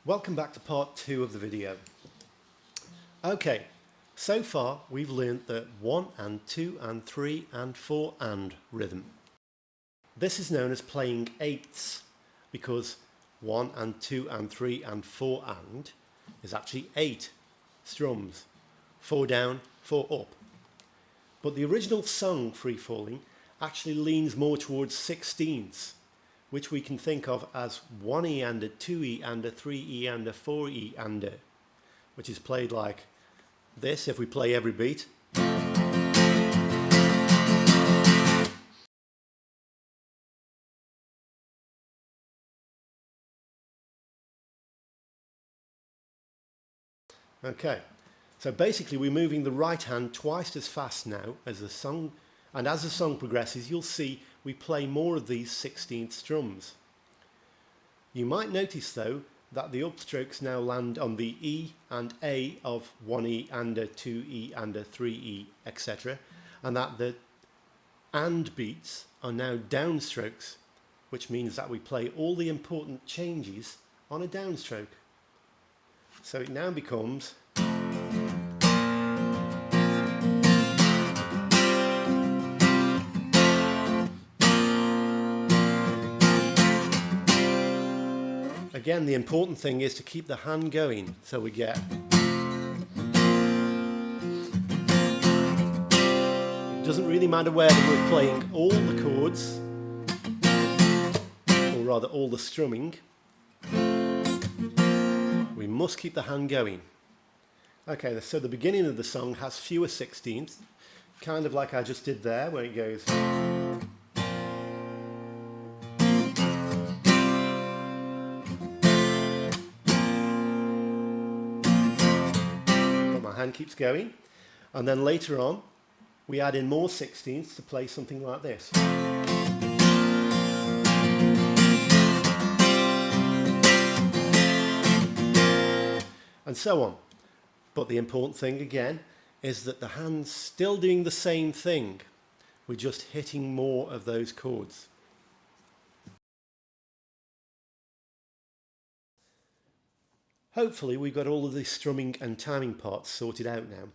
Welcome back to part 2 of the video. Okay, so far we've learnt the 1 and 2 and 3 and 4 and rhythm. This is known as playing eighths because 1 and 2 and 3 and 4 and is actually 8 strums. 4 down, 4 up. But the original song, Free Falling, actually leans more towards sixteenths, which we can think of as 1E and a 2E and a 3E and a 4E and a, which is played like this if we play every beat. Okay, so basically we're moving the right hand twice as fast now as the song, and as the song progresses you'll see we play more of these 16th strums. You might notice though that the upstrokes now land on the E and A of 1E and a 2E and a 3E, etc. and that the and beats are now downstrokes, which means that we play all the important changes on a downstroke. So it now becomes again, the important thing is to keep the hand going, so we get it doesn't really matter whether we're playing all the chords or rather all the strumming, we must keep the hand going. Okay, so the beginning of the song has fewer sixteenths, kind of like I just did there, where it goes. But my hand keeps going, and then later on we add in more sixteenths to play something like this. And so on. But the important thing again is that the hand's still doing the same thing. We're just hitting more of those chords. Hopefully we've got all of the strumming and timing parts sorted out now.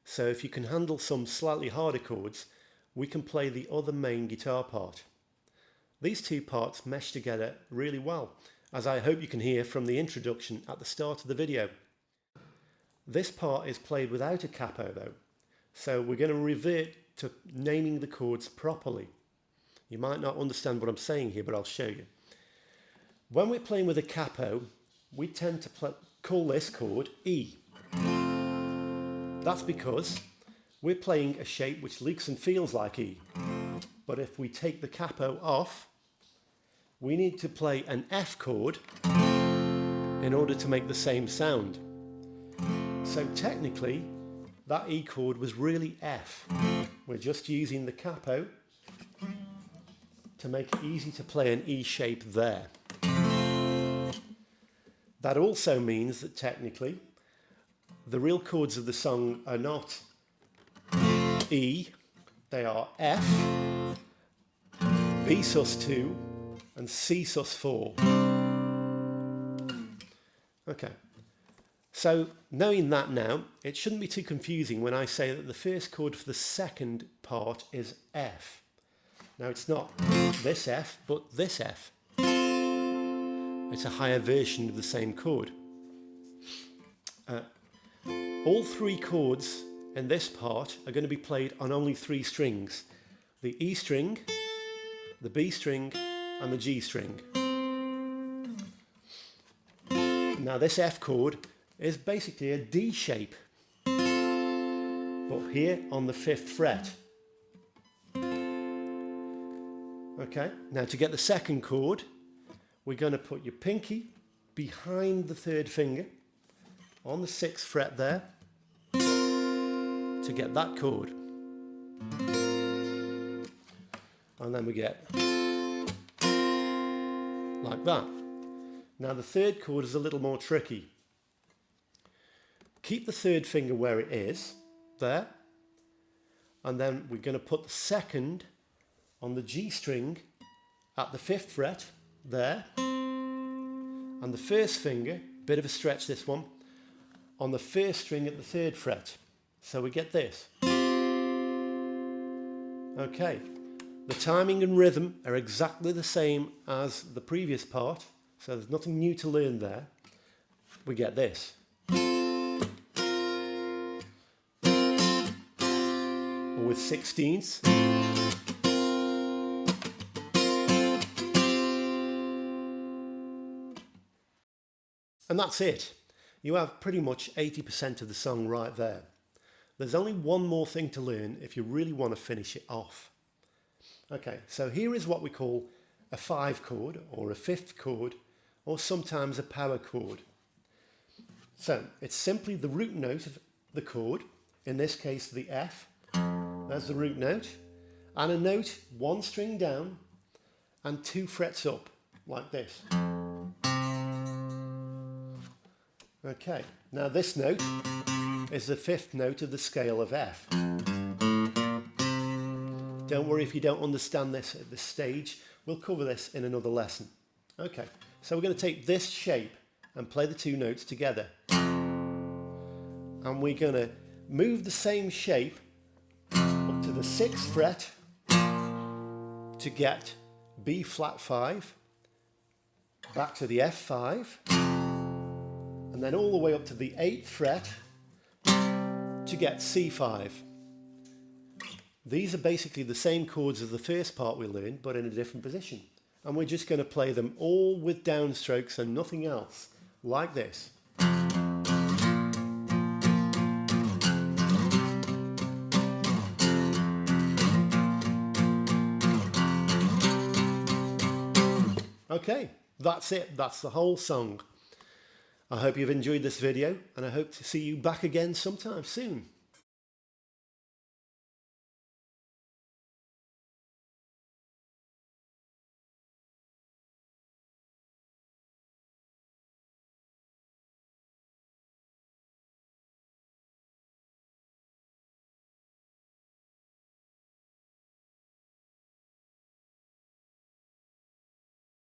So if you can handle some slightly harder chords, we can play the other main guitar part. These two parts mesh together really well, as I hope you can hear from the introduction at the start of the video. This part is played without a capo though, so we're going to revert to naming the chords properly. You might not understand what I'm saying here, but I'll show you. When we're playing with a capo, we tend to call this chord E. That's because we're playing a shape which looks and feels like E. But if we take the capo off, we need to play an F chord in order to make the same sound. So technically, that E chord was really F. We're just using the capo to make it easy to play an E shape there. That also means that technically, the real chords of the song are not E, they are F, B sus2 and C sus4. Okay. So, knowing that now, it shouldn't be too confusing when I say that the first chord for the second part is F. Now it's not this F, but this F. It's a higher version of the same chord. All three chords in this part are going to be played on only 3 strings. The E string, the B string and the G string. Now this F chord is basically a D shape, but here on the 5th fret. Okay, now to get the second chord, we're going to put your pinky behind the 3rd finger on the 6th fret there to get that chord. And then we get like that. Now the 3rd chord is a little more tricky. Keep the 3rd finger where it is, there, and then we're going to put the 2nd on the G string at the 5th fret, there, and the first finger, bit of a stretch this one, on the first string at the 3rd fret. So we get this. Okay, the timing and rhythm are exactly the same as the previous part, so there's nothing new to learn there. We get this. With 16ths. And that's it. You have pretty much 80% of the song right there. There's only one more thing to learn if you really want to finish it off. Okay, so here is what we call a 5 chord or a 5th chord, or sometimes a power chord. So it's simply the root note of the chord, in this case the F. There's the root note, and a note 1 string down and 2 frets up, like this. Okay, now this note is the 5th note of the scale of F. Don't worry if you don't understand this at this stage, we'll cover this in another lesson. Okay, so we're going to take this shape and play the 2 notes together. And we're going to move the same shape up to the 6th fret to get B flat 5, back to the F5, and then all the way up to the 8th fret to get C5. These are basically the same chords as the first part we learned, but in a different position. And we're just going to play them all with downstrokes and nothing else, like this. Okay, that's it. That's the whole song. I hope you've enjoyed this video, and I hope to see you back again sometime soon.